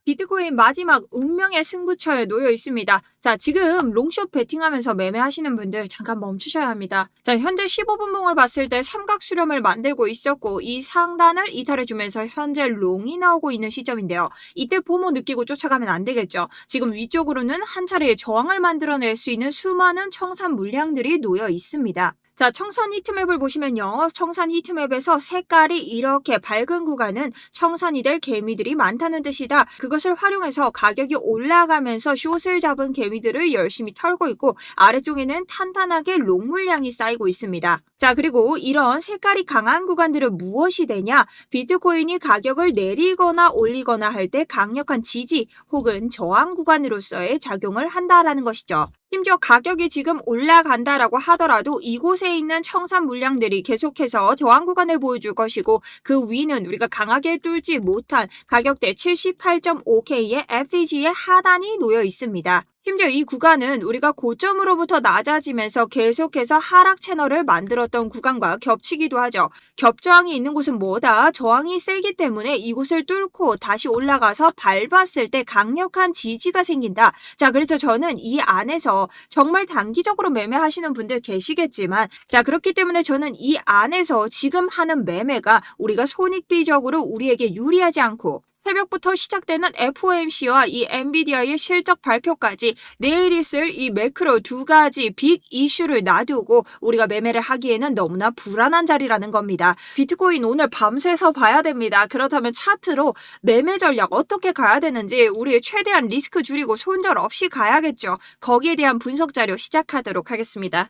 비트코인 마지막 운명의 승부처에 놓여 있습니다. 자, 지금 롱숏 베팅하면서 매매하시는 분들 잠깐 멈추셔야 합니다. 자, 현재 15분봉을 봤을 때 삼각 수렴을 만들고 있었고 이 상단을 이탈해주면서 현재 롱이 나오고 있는 시점인데요. 이때 포모 느끼고 쫓아가면 안 되겠죠. 지금 위쪽으로는 한 차례의 저항을 만들어낼 수 있는 수많은 청산 물량들이 놓여 있습니다. 자, 청산 히트맵을 보시면요. 청산 히트맵에서 색깔이 이렇게 밝은 구간은 청산이 될 개미들이 많다는 뜻이다. 그것을 활용해서 가격이 올라가면서 숏을 잡은 개미들을 열심히 털고 있고 아래쪽에는 탄탄하게 롱 물량이 쌓이고 있습니다. 자, 그리고 이런 색깔이 강한 구간들은 무엇이 되냐? 비트코인이 가격을 내리거나 올리거나 할 때 강력한 지지 혹은 저항 구간으로서의 작용을 한다라는 것이죠. 심지어 가격이 지금 올라간다라고 하더라도 이곳에 있는 청산 물량들이 계속해서 저항 구간을 보여줄 것이고 그 위는 우리가 강하게 뚫지 못한 가격대 78.5K의 FEG의 하단이 놓여 있습니다. 심지어 이 구간은 우리가 고점으로부터 낮아지면서 계속해서 하락 채널을 만들었던 구간과 겹치기도 하죠. 겹저항이 있는 곳은 뭐다? 저항이 세기 때문에 이곳을 뚫고 다시 올라가서 밟았을 때 강력한 지지가 생긴다. 자, 그래서 저는 이 안에서 정말 단기적으로 매매하시는 분들 계시겠지만 자, 그렇기 때문에 저는 이 안에서 지금 하는 매매가 우리가 손익비적으로 우리에게 유리하지 않고 새벽부터 시작되는 FOMC와 이 엔비디아의 실적 발표까지 내일 있을 이 매크로 두 가지 빅 이슈를 놔두고 우리가 매매를 하기에는 너무나 불안한 자리라는 겁니다. 비트코인 오늘 밤새서 봐야 됩니다. 그렇다면 차트로 매매 전략 어떻게 가야 되는지 우리 최대한 리스크 줄이고 손절 없이 가야겠죠. 거기에 대한 분석 자료 시작하도록 하겠습니다.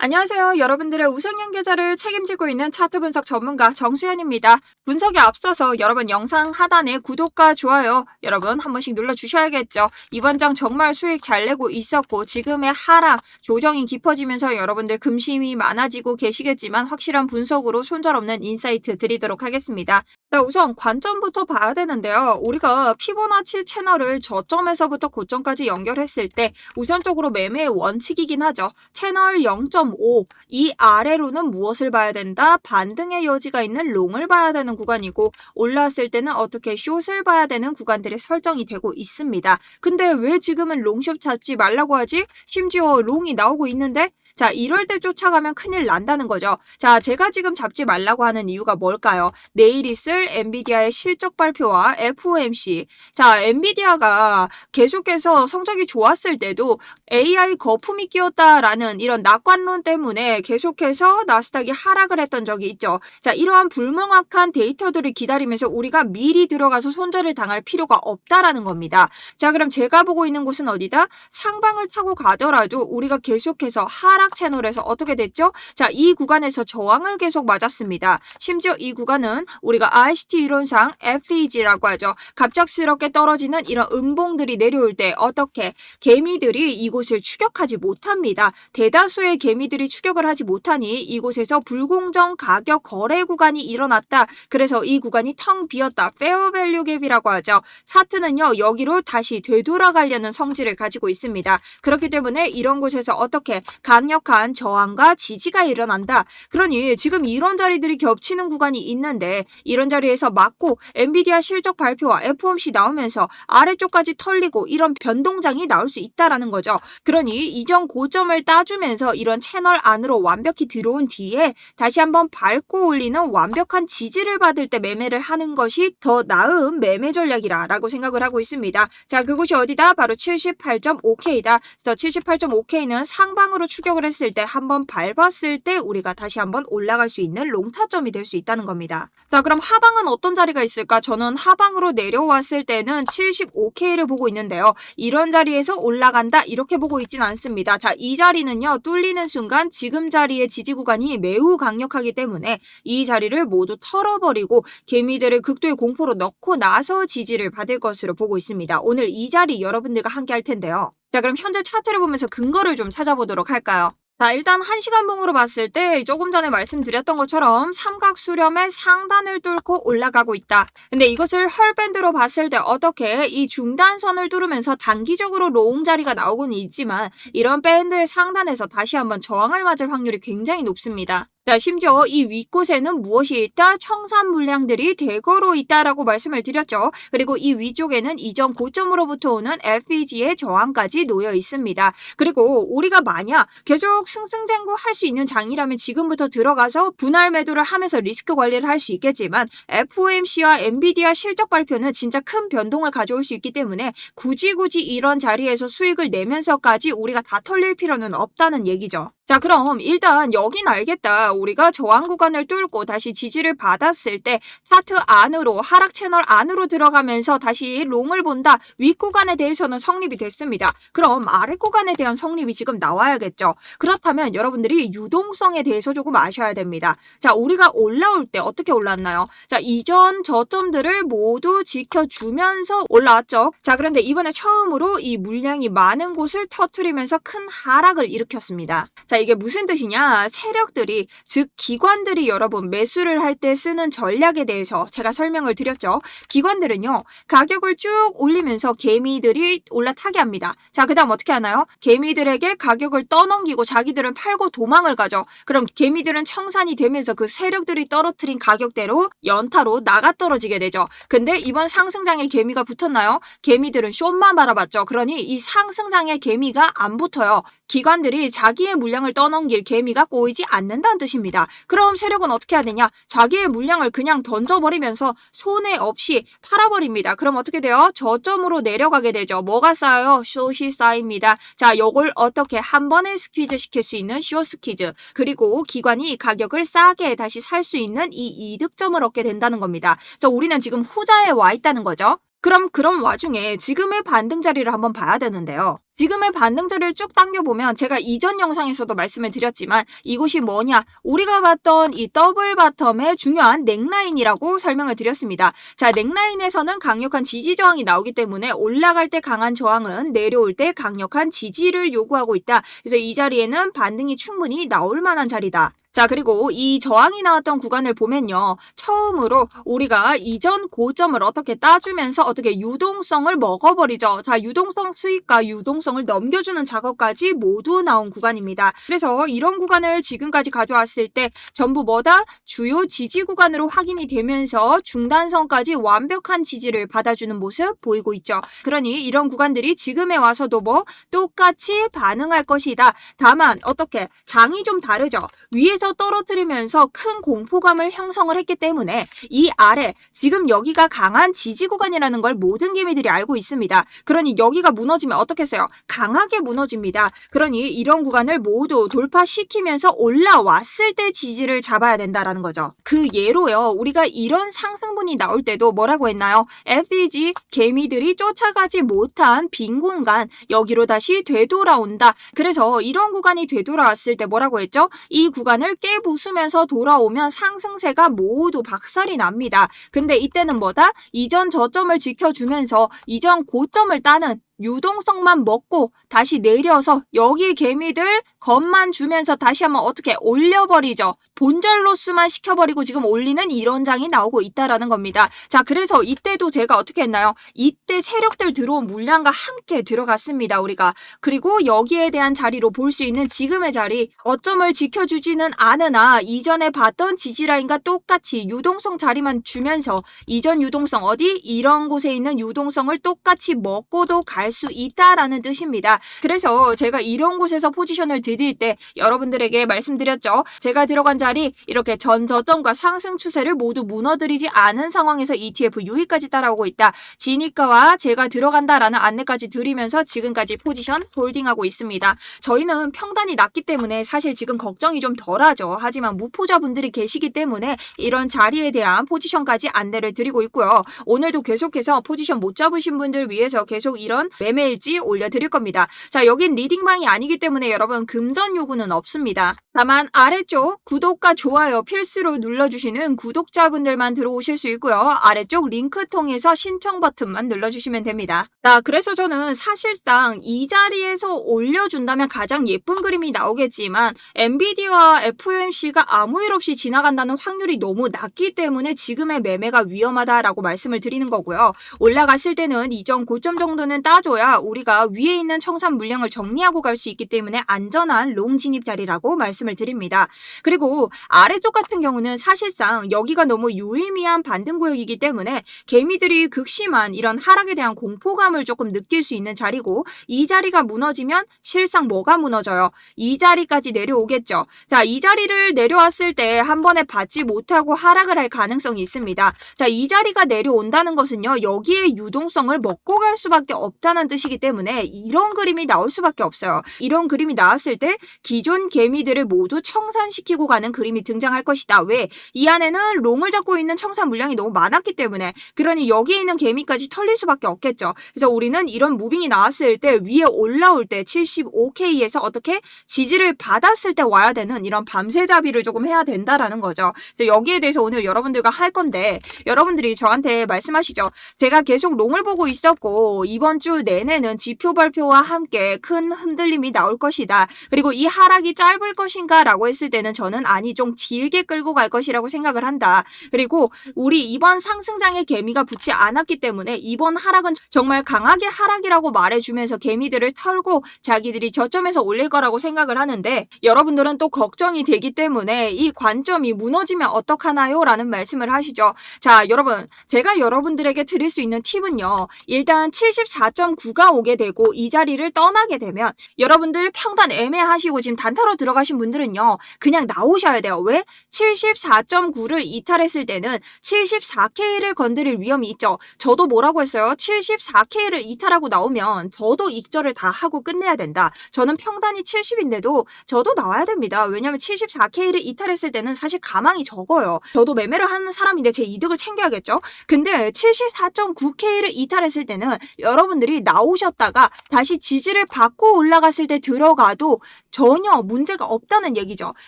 안녕하세요. 여러분들의 우상향 계좌를 책임지고 있는 차트 분석 전문가 정수연입니다. 분석에 앞서서 여러분 영상 하단에 구독과 좋아요 여러분 한 번씩 눌러주셔야겠죠. 이번 장 정말 수익 잘 내고 있었고 지금의 하락 조정이 깊어지면서 여러분들 금심이 많아지고 계시겠지만 확실한 분석으로 손절 없는 인사이트 드리도록 하겠습니다. 자, 우선 관점부터 봐야 되는데요. 우리가 피보나치 채널을 저점에서부터 고점까지 연결했을 때 우선적으로 매매의 원칙이긴 하죠. 채널 0.5 이 아래로는 무엇을 봐야 된다? 반등의 여지가 있는 롱을 봐야 되는 구간이고 올라왔을 때는 어떻게 숏을 봐야 되는 구간들이 설정이 되고 있습니다. 근데 왜 지금은 롱숏 잡지 말라고 하지? 심지어 롱이 나오고 있는데? 자, 이럴 때 쫓아가면 큰일 난다는 거죠. 자, 제가 지금 잡지 말라고 하는 이유가 뭘까요? 내일 있을 엔비디아의 실적 발표와 FOMC. 자, 엔비디아가 계속해서 성적이 좋았을 때도 AI 거품이 끼었다라는 이런 낙관론 때문에 계속해서 나스닥이 하락을 했던 적이 있죠. 자, 이러한 불명확한 데이터들을 기다리면서 우리가 미리 들어가서 손절을 당할 필요가 없다라는 겁니다. 자, 그럼 제가 보고 있는 곳은 어디다? 상방을 타고 가더라도 우리가 계속해서 하락 채널에서 어떻게 됐죠? 자, 이 구간에서 저항을 계속 맞았습니다. 심지어 이 구간은 우리가 ICT 이론상 FEG라고 하죠. 갑작스럽게 떨어지는 이런 음봉들이 내려올 때 어떻게 개미들이 이곳을 추격하지 못합니다. 대다수의 개미들이 추격을 하지 못하니 이곳에서 불공정 가격 거래 구간이 일어났다. 그래서 이 구간이 텅 비었다. 페어밸류 갭이라고 하죠. 차트는요, 여기로 다시 되돌아가려는 성질을 가지고 있습니다. 그렇기 때문에 이런 곳에서 어떻게 강력한 저항과 지지가 일어난다. 그러니 지금 이런 자리들이 겹치는 구간이 있는데 이런 자리에서 맞고 엔비디아 실적 발표와 FOMC 나오면서 아래쪽까지 털리고 이런 변동장이 나올 수 있다라는 거죠. 그러니 이전 고점을 따주면서 이런 채널 안으로 완벽히 들어온 뒤에 다시 한번 밟고 올리는 완벽한 지지를 받을 때 매매를 하는 것이 더 나은 매매 전략이라고 생각을 하고 있습니다. 자, 그곳이 어디다? 바로 78.5K다. 그래서 78.5K는 상방으로 추격을 했을 때 한번 밟았을 때 우리가 다시 한번 올라갈 수 있는 롱타점이 될 수 있다는 겁니다. 자, 그럼 하방은 어떤 자리가 있을까? 저는 하방으로 내려왔을 때는 75K를 보고 있는데요. 이런 자리에서 올라간다 이렇게 보고 있진 않습니다. 자, 이 자리는요, 뚫리는 순간 지금 자리의 지지 구간이 매우 강력하기 때문에 이 자리를 모두 털어버리고 개미들을 극도의 공포로 넣고 나서 지지를 받을 것으로 보고 있습니다. 오늘 이 자리 여러분들과 함께 할 텐데요. 자, 그럼 현재 차트를 보면서 근거를 좀 찾아보도록 할까요? 자, 일단 1시간 봉으로 봤을 때 조금 전에 말씀드렸던 것처럼 삼각 수렴의 상단을 뚫고 올라가고 있다. 근데 이것을 헐밴드로 봤을 때 어떻게 이 중단선을 뚫으면서 단기적으로 롱 자리가 나오고는 있지만 이런 밴드의 상단에서 다시 한번 저항을 맞을 확률이 굉장히 높습니다. 자, 심지어 이 윗곳에는 무엇이 있다? 청산 물량들이 대거로 있다라고 말씀을 드렸죠. 그리고 이 위쪽에는 이전 고점으로부터 오는 FEG의 저항까지 놓여 있습니다. 그리고 우리가 만약 계속 승승장구할 수 있는 장이라면 지금부터 들어가서 분할 매도를 하면서 리스크 관리를 할 수 있겠지만 FOMC와 엔비디아 실적 발표는 진짜 큰 변동을 가져올 수 있기 때문에 굳이 이런 자리에서 수익을 내면서까지 우리가 다 털릴 필요는 없다는 얘기죠. 자, 그럼 일단 여긴 알겠다. 우리가 저항 구간을 뚫고 다시 지지를 받았을 때 차트 안으로, 하락 채널 안으로 들어가면서 다시 롱을 본다. 윗 구간에 대해서는 성립이 됐습니다. 그럼 아래 구간에 대한 성립이 지금 나와야겠죠. 그렇다면 여러분들이 유동성에 대해서 조금 아셔야 됩니다. 자, 우리가 올라올 때 어떻게 올랐나요? 자, 이전 저점들을 모두 지켜주면서 올라왔죠. 자, 그런데 이번에 처음으로 이 물량이 많은 곳을 터트리면서 큰 하락을 일으켰습니다. 자, 이게 무슨 뜻이냐? 세력들이, 즉 기관들이 여러분 매수를 할 때 쓰는 전략에 대해서 제가 설명을 드렸죠. 기관들은요, 가격을 쭉 올리면서 개미들이 올라타게 합니다. 자, 그 다음 어떻게 하나요? 개미들에게 가격을 떠넘기고 자기들은 팔고 도망을 가죠. 그럼 개미들은 청산이 되면서 그 세력들이 떨어뜨린 가격대로 연타로 나가 떨어지게 되죠. 근데 이번 상승장에 개미가 붙었나요? 개미들은 쇼만 바라봤죠. 그러니 이 상승장에 개미가 안 붙어요. 기관들이 자기의 물량을 떠넘길 개미가 꼬이지 않는다는 뜻입니다. 그럼 세력은 어떻게 해야 되냐? 자기의 물량을 그냥 던져버리면서 손해 없이 팔아버립니다. 그럼 어떻게 돼요? 저점으로 내려가게 되죠. 뭐가 쌓여요? 숏이 쌓입니다. 자, 요걸 어떻게 한 번에 스퀴즈 시킬 수 있는 숏 스퀴즈. 그리고 기관이 가격을 싸게 다시 살 수 있는 이 이득점을 얻게 된다는 겁니다. 그래서 우리는 지금 후자에 와 있다는 거죠. 그럼 그런 와중에 지금의 반등 자리를 한번 봐야 되는데요. 지금의 반등 자리를 쭉 당겨보면 제가 이전 영상에서도 말씀을 드렸지만 이곳이 뭐냐? 우리가 봤던 이 더블 바텀의 중요한 넥라인이라고 설명을 드렸습니다. 자, 넥라인에서는 강력한 지지 저항이 나오기 때문에 올라갈 때 강한 저항은 내려올 때 강력한 지지를 요구하고 있다. 그래서 이 자리에는 반등이 충분히 나올 만한 자리다. 자, 그리고 이 저항이 나왔던 구간을 보면요. 처음으로 우리가 이전 고점을 어떻게 따주면서 어떻게 유동성을 먹어버리죠. 자, 유동성 수익과 유동성을 넘겨주는 작업까지 모두 나온 구간입니다. 그래서 이런 구간을 지금까지 가져왔을 때 전부 뭐다? 주요 지지 구간으로 확인이 되면서 중단선까지 완벽한 지지를 받아주는 모습 보이고 있죠. 그러니 이런 구간들이 지금에 와서도 뭐 똑같이 반응할 것이다. 다만 어떻게? 장이 좀 다르죠. 위에서 떨어뜨리면서 큰 공포감을 형성을 했기 때문에 이 아래 지금 여기가 강한 지지 구간이라는 걸 모든 개미들이 알고 있습니다. 그러니 여기가 무너지면 어떻겠어요? 강하게 무너집니다. 그러니 이런 구간을 모두 돌파시키면서 올라왔을 때 지지를 잡아야 된다라는 거죠. 그 예로요. 우리가 이런 상승분이 나올 때도 뭐라고 했나요? FEG 개미들이 쫓아가지 못한 빈 공간 여기로 다시 되돌아온다. 그래서 이런 구간이 되돌아왔을 때 뭐라고 했죠? 이 구간을 깨부수면서 돌아오면 상승세가 모두 박살이 납니다. 근데 이때는 뭐다? 이전 저점을 지켜주면서 이전 고점을 따는 유동성만 먹고 다시 내려서 여기 개미들 겁만 주면서 다시 한번 어떻게 올려버리죠. 본절 로스만 시켜버리고 지금 올리는 이런 장이 나오고 있다라는 겁니다. 자, 그래서 이때도 제가 어떻게 했나요? 이때 세력들 들어온 물량과 함께 들어갔습니다. 우리가. 그리고 여기에 대한 자리로 볼 수 있는 지금의 자리 어점을 지켜주지는 않으나 이전에 봤던 지지라인과 똑같이 유동성 자리만 주면서 이전 유동성 어디? 이런 곳에 있는 유동성을 똑같이 먹고도 갈 수 있다라는 뜻입니다. 그래서 제가 이런 곳에서 포지션을 드릴 때 여러분들에게 말씀드렸죠. 제가 들어간 자리 이렇게 전 저점과 상승 추세를 모두 무너뜨리지 않은 상황에서 ETF 유의까지 따라오고 있다. 지니까와 제가 들어간다라는 안내까지 드리면서 지금까지 포지션 홀딩하고 있습니다. 저희는 평단이 낮기 때문에 사실 지금 걱정이 좀 덜하죠. 하지만 무포자분들이 계시기 때문에 이런 자리에 대한 포지션까지 안내를 드리고 있고요. 오늘도 계속해서 포지션 못 잡으신 분들 위해서 계속 이런 매매일지 올려드릴 겁니다. 자, 여긴 리딩방이 아니기 때문에 여러분 금전 요구는 없습니다. 다만 아래쪽 구독과 좋아요 필수로 눌러주시는 구독자분들만 들어오실 수 있고요. 아래쪽 링크 통해서 신청 버튼만 눌러주시면 됩니다. 자, 그래서 저는 사실상 이 자리에서 올려준다면 가장 예쁜 그림이 나오겠지만 엔비디아와 FOMC가 아무 일 없이 지나간다는 확률이 너무 낮기 때문에 지금의 매매가 위험하다라고 말씀을 드리는 거고요. 올라갔을 때는 이전 고점 정도는 따줘야 우리가 위에 있는 청산 물량을 정리하고 갈 수 있기 때문에 안전한 롱 진입 자리라고 말씀을 말씀을 드립니다. 그리고 아래쪽 같은 경우는 사실상 여기가 너무 유의미한 반등구역이기 때문에 개미들이 극심한 이런 하락에 대한 공포감을 조금 느낄 수 있는 자리고, 이 자리가 무너지면 실상 뭐가 무너져요? 이 자리까지 내려오겠죠. 자, 이 자리를 내려왔을 때 한 번에 받지 못하고 하락을 할 가능성이 있습니다. 자, 이 자리가 내려온다는 것은요, 여기에 유동성을 먹고 갈 수밖에 없다는 뜻이기 때문에 이런 그림이 나올 수밖에 없어요. 이런 그림이 나왔을 때 기존 개미들을 모두 청산시키고 가는 그림이 등장할 것이다. 왜? 이 안에는 롱을 잡고 있는 청산 물량이 너무 많았기 때문에. 그러니 여기 있는 개미까지 털릴 수밖에 없겠죠. 그래서 우리는 이런 무빙이 나왔을 때 위에 올라올 때 75K에서 어떻게 지지를 받았을 때 와야 되는 이런 밤새잡이를 조금 해야 된다라는 거죠. 그래서 여기에 대해서 오늘 여러분들과 할 건데, 여러분들이 저한테 말씀하시죠. 제가 계속 롱을 보고 있었고 이번 주 내내는 지표 발표와 함께 큰 흔들림이 나올 것이다. 그리고 이 하락이 짧을 것인가 라고 했을 때는 저는 아니, 좀 길게 끌고 갈 것이라고 생각을 한다. 그리고 우리 이번 상승장에 개미가 붙지 않았기 때문에 이번 하락은 정말 강하게 하락이라고 말해주면서 개미들을 털고 자기들이 저점에서 올릴 거라고 생각을 하는데, 여러분들은 또 걱정이 되기 때문에 이 관점이 무너지면 어떡하나요? 라는 말씀을 하시죠. 자, 여러분, 제가 여러분들에게 드릴 수 있는 팁은요, 일단 74.9가 오게 되고 이 자리를 떠나게 되면 여러분들 평단 애매하시고 지금 단타로 들어가신 분들은요, 그냥 나오셔야 돼요. 왜? 74.9를 이탈했을 때는 74K를 건드릴 위험이 있죠. 저도 뭐라고 했어요? 74K를 이탈하고 나오면 저도 익절을 다 하고 끝내야 된다. 저는 평단이 70인데도 저도 나와야 됩니다. 왜냐면 74K를 이탈했을 때는 사실 가망이 적어요. 저도 매매를 하는 사람인데 제 이득을 챙겨야겠죠. 근데 74.9K를 이탈했을 때는 여러분들이 나오셨다가 다시 지지를 받고 올라갔을 때 들어가도 전혀 문제가 없다는 얘기죠.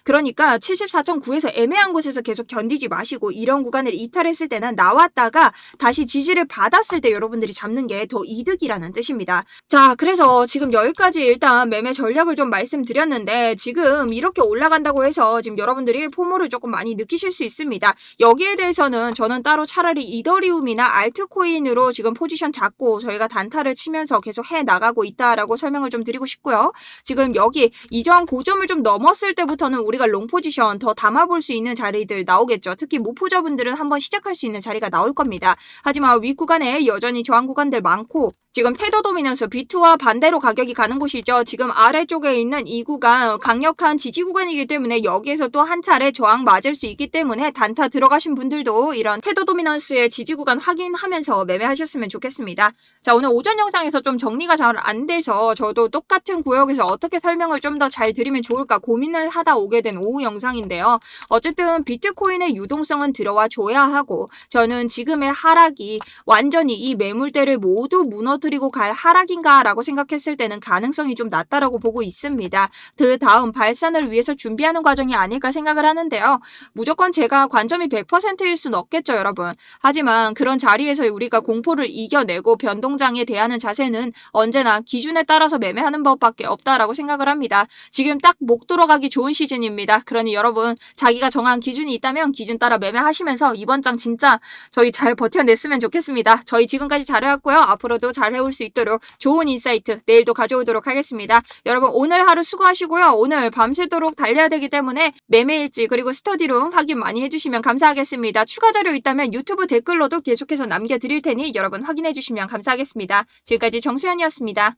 그러니까 74.9에서 애매한 곳에서 계속 견디지 마시고 이런 구간을 이탈했을 때는 나왔다가 다시 지지를 받았을 때 여러분들이 잡는 게 더 이득이라는 뜻입니다. 자, 그래서 지금 여기까지 일단 매매 전략을 좀 말씀드렸는데, 지금 이렇게 올라간다고 해서 지금 여러분들이 포모를 조금 많이 느끼실 수 있습니다. 여기에 대해서는 저는 따로 차라리 이더리움이나 알트코인으로 지금 포지션 잡고 저희가 단타를 치면서 계속 해 나가고 있다라고 설명을 좀 드리고 싶고요. 지금 여기 이전 고점을 좀 넘었을 때부터는 우리가 롱 포지션 더 담아볼 수 있는 자리들 나오겠죠. 특히 무포자분들은 한번 시작할 수 있는 자리가 나올 겁니다. 하지만 윗구간에 여전히 저항 구간들 많고, 지금 테더 도미넌스 B2와 반대로 가격이 가는 곳이죠. 지금 아래쪽에 있는 이 구간 강력한 지지 구간이기 때문에 여기에서 또 한 차례 저항 맞을 수 있기 때문에 단타 들어가신 분들도 이런 테더 도미넌스의 지지 구간 확인하면서 매매하셨으면 좋겠습니다. 자, 오늘 오전 영상에서 좀 정리가 잘 안 돼서 저도 똑같은 구역에서 어떻게 설명을 좀 더 잘 드리면 좋을까 고민을 하다 오게 된 오후 영상인데요. 어쨌든 비트코인의 유동성은 들어와 줘야 하고, 저는 지금의 하락이 완전히 이 매물대를 모두 무너뜨리고 갈 하락인가 라고 생각했을 때는 가능성이 좀 낮다라고 보고 있습니다. 그 다음 발산을 위해서 준비하는 과정이 아닐까 생각을 하는데요. 무조건 제가 관점이 100%일 순 없겠죠, 여러분. 하지만 그런 자리에서 우리가 공포를 이겨내고 변동장에 대하는 자세는 언제나 기준에 따라서 매매하는 법밖에 없다라고 생각을 합니다. 지금 딱 목 들어가기 좋은 시즌입니다. 그러니 여러분, 자기가 정한 기준이 있다면 기준 따라 매매하시면서 이번 장 진짜 저희 잘 버텨냈으면 좋겠습니다. 저희 지금까지 잘해왔고요. 앞으로도 잘 해올 수 있도록 좋은 인사이트 내일도 가져오도록 하겠습니다. 여러분, 오늘 하루 수고하시고요. 오늘 밤새도록 달려야 되기 때문에 매매일지 그리고 스터디룸 확인 많이 해주시면 감사하겠습니다. 추가 자료 있다면 유튜브 댓글로도 계속해서 남겨드릴 테니 여러분 확인해주시면 감사하겠습니다. 지금까지 정수연이었습니다.